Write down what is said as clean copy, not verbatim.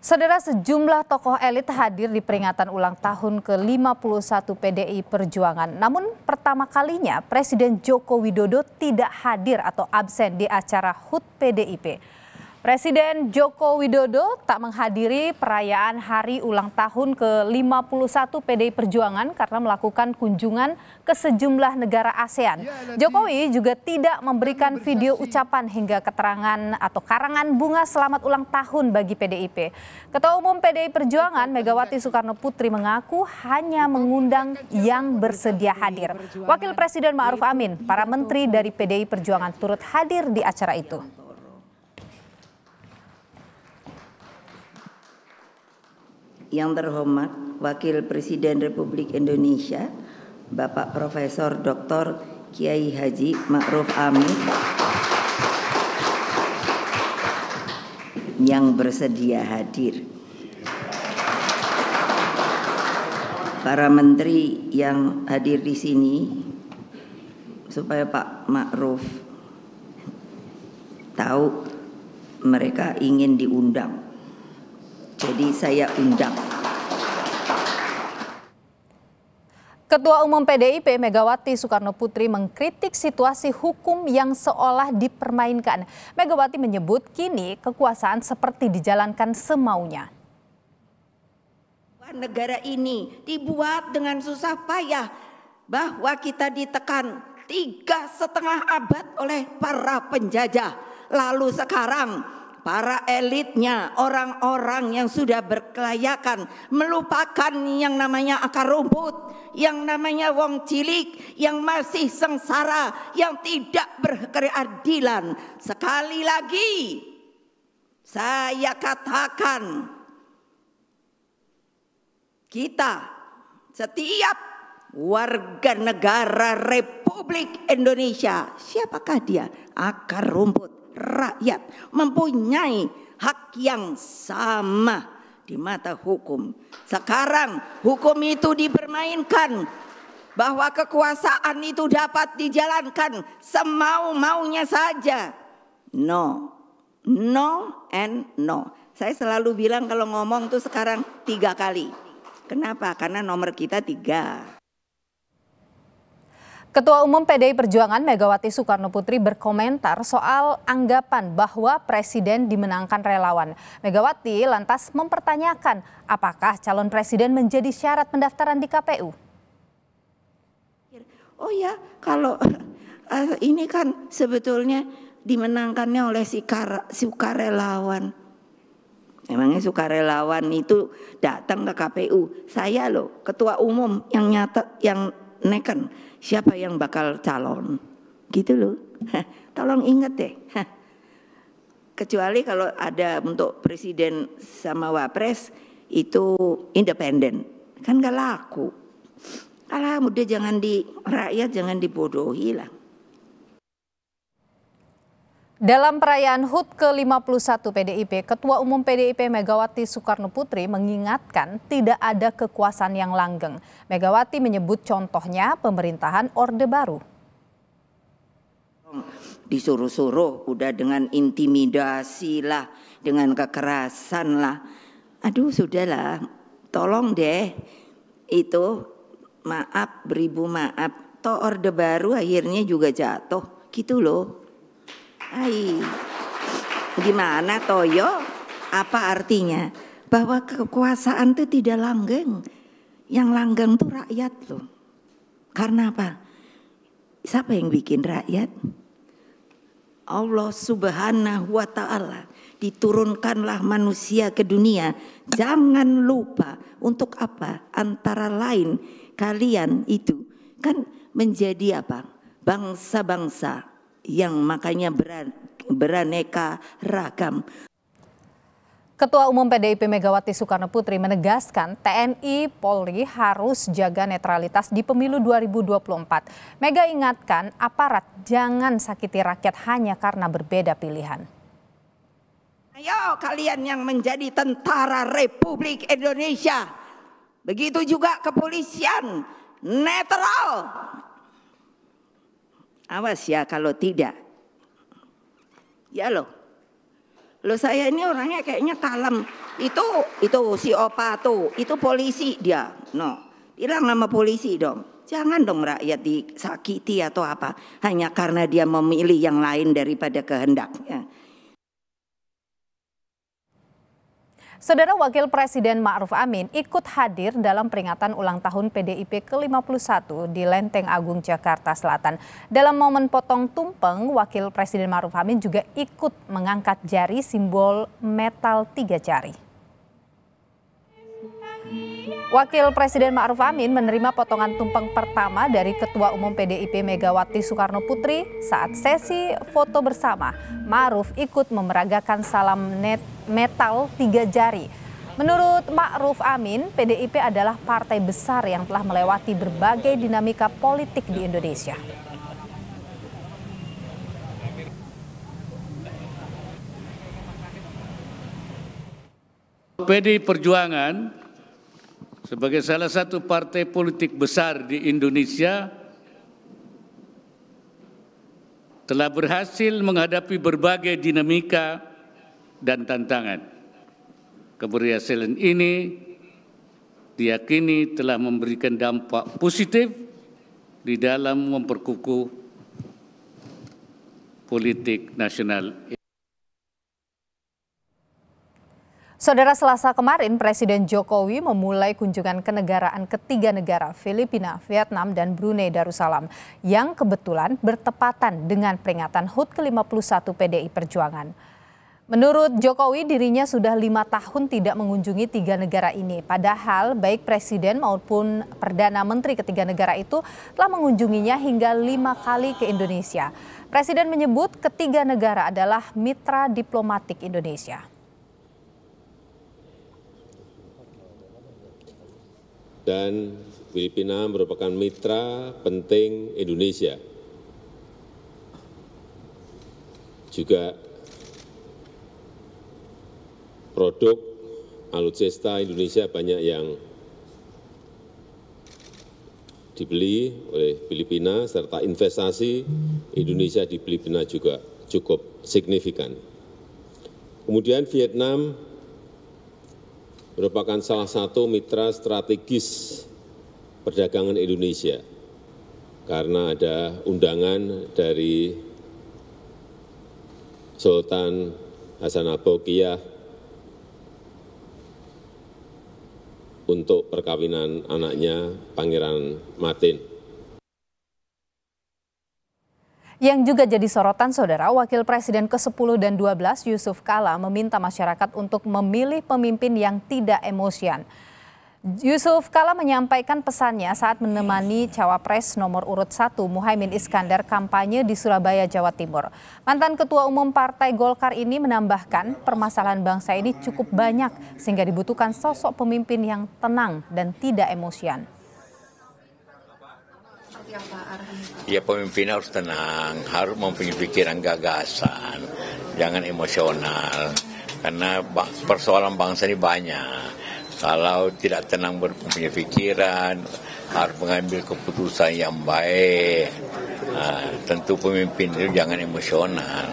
Saudara, sejumlah tokoh elit hadir di peringatan ulang tahun ke-51 PDI Perjuangan. Namun pertama kalinya Presiden Joko Widodo tidak hadir atau absen di acara HUT PDIP. Presiden Joko Widodo tak menghadiri perayaan hari ulang tahun ke-51 PDI Perjuangan karena melakukan kunjungan ke sejumlah negara ASEAN. Jokowi juga tidak memberikan video ucapan hingga keterangan atau karangan bunga selamat ulang tahun bagi PDIP. Ketua Umum PDI Perjuangan Megawati Soekarno Putri mengaku hanya mengundang yang bersedia hadir. Wakil Presiden Ma'ruf Amin, para menteri dari PDI Perjuangan turut hadir di acara itu. Yang terhormat Wakil Presiden Republik Indonesia Bapak Profesor Dr. Kiai Haji Ma'ruf Amin yang bersedia hadir, para menteri yang hadir di sini, supaya Pak Ma'ruf tahu mereka ingin diundang. Jadi saya undang. Ketua Umum PDIP Megawati Soekarno Putri mengkritik situasi hukum yang seolah dipermainkan. Megawati menyebut kini kekuasaan seperti dijalankan semaunya. Negara ini dibuat dengan susah payah, bahwa kita ditekan 3,5 abad oleh para penjajah. Lalu sekarang para elitnya, orang-orang yang sudah berkelayakan, melupakan yang namanya akar rumput, yang namanya wong cilik, yang masih sengsara, yang tidak berkeadilan. Sekali lagi saya katakan, kita setiap warga negara Republik Indonesia, siapakah dia? Akar rumput, rakyat, mempunyai hak yang sama di mata hukum. Sekarang hukum itu dipermainkan, bahwa kekuasaan itu dapat dijalankan semau-maunya saja. No, no and no. Saya selalu bilang kalau ngomong tuh sekarang 3 kali. Kenapa? Karena nomor kita 3. Ketua Umum PDI Perjuangan Megawati Soekarno Putri berkomentar soal anggapan bahwa Presiden dimenangkan relawan. Megawati lantas mempertanyakan apakah calon presiden menjadi syarat pendaftaran di KPU. Oh ya, kalau ini kan sebetulnya dimenangkannya oleh sukarelawan. Emangnya sukarelawan itu datang ke KPU? Saya loh, ketua umum yang nyata, yang neken siapa yang bakal calon, gitu loh. Tolong ingat deh. Kecuali kalau ada untuk presiden sama wapres itu independen, kan gak laku. Alah, udah jangan rakyat jangan dibodohi lah. Dalam perayaan HUT ke-51 PDIP, Ketua Umum PDIP Megawati Soekarno Putri mengingatkan tidak ada kekuasaan yang langgeng. Megawati menyebut contohnya pemerintahan Orde Baru. Disuruh-suruh, udah dengan intimidasi lah, dengan kekerasan lah. Aduh sudahlah, tolong deh, itu maaf, beribu maaf. Toh Orde Baru akhirnya juga jatuh, gitu loh. Gimana Toyo? Apa artinya? Bahwa kekuasaan itu tidak langgeng. Yang langgeng itu rakyat loh. Karena apa? Siapa yang bikin rakyat? Allah Subhanahu wa ta'ala. Diturunkanlah manusia ke dunia. Jangan lupa untuk apa? Antara lain kalian itu kan menjadi apa? Bangsa-bangsa yang makanya beraneka ragam. Ketua Umum PDIP Megawati Soekarno Putri menegaskan TNI Polri harus jaga netralitas di pemilu 2024. Mega ingatkan aparat jangan sakiti rakyat hanya karena berbeda pilihan. Ayo kalian yang menjadi tentara Republik Indonesia, begitu juga kepolisian, netral. Awas ya kalau tidak. Ya loh. Loh saya ini orangnya kayaknya kalem. Itu si Opa tuh, itu polisi dia. No, bilang nama polisi dong. Jangan dong rakyat disakiti atau apa hanya karena dia memilih yang lain daripada kehendaknya. Saudara Wakil Presiden Ma'ruf Amin ikut hadir dalam peringatan ulang tahun PDIP ke-51 di Lenteng Agung, Jakarta Selatan. Dalam momen potong tumpeng, Wakil Presiden Ma'ruf Amin juga ikut mengangkat jari simbol metal 3 jari. Wakil Presiden Ma'ruf Amin menerima potongan tumpeng pertama dari Ketua Umum PDIP Megawati Soekarno Putri saat sesi foto bersama. Ma'ruf ikut memeragakan salam metal 3 jari. Menurut Ma'ruf Amin, PDIP adalah partai besar yang telah melewati berbagai dinamika politik di Indonesia. PDI Perjuangan sebagai salah satu partai politik besar di Indonesia telah berhasil menghadapi berbagai dinamika dan tantangan. Keberhasilan ini diyakini telah memberikan dampak positif di dalam memperkukuh politik nasional. Saudara, Selasa kemarin Presiden Jokowi memulai kunjungan kenegaraan ke 3 negara, Filipina, Vietnam, dan Brunei Darussalam, yang kebetulan bertepatan dengan peringatan HUT ke-51 PDI Perjuangan. Menurut Jokowi, dirinya sudah 5 tahun tidak mengunjungi 3 negara ini. Padahal baik Presiden maupun Perdana Menteri ketiga negara itu telah mengunjunginya hingga 5 kali ke Indonesia. Presiden menyebut ketiga negara adalah mitra diplomatik Indonesia. Dan Filipina merupakan mitra penting Indonesia. Juga produk alutsista Indonesia banyak yang dibeli oleh Filipina, serta investasi Indonesia di Filipina juga cukup signifikan. Kemudian Vietnam merupakan salah satu mitra strategis perdagangan Indonesia karena ada undangan dari Sultan Hassanal-Bolkiah untuk perkawinan anaknya Pangeran Matin. Yang juga jadi sorotan, Saudara, Wakil Presiden ke-10 dan 12 Yusuf Kala meminta masyarakat untuk memilih pemimpin yang tidak emosian. Yusuf Kala menyampaikan pesannya saat menemani Cawapres nomor urut 1 Muhaimin Iskandar kampanye di Surabaya, Jawa Timur. Mantan Ketua Umum Partai Golkar ini menambahkan permasalahan bangsa ini cukup banyak sehingga dibutuhkan sosok pemimpin yang tenang dan tidak emosian. Ya, pemimpin harus tenang, harus mempunyai pikiran gagasan, jangan emosional. Karena persoalan bangsa ini banyak. Kalau tidak tenang mempunyai pikiran, harus mengambil keputusan yang baik. Tentu pemimpin itu jangan emosional.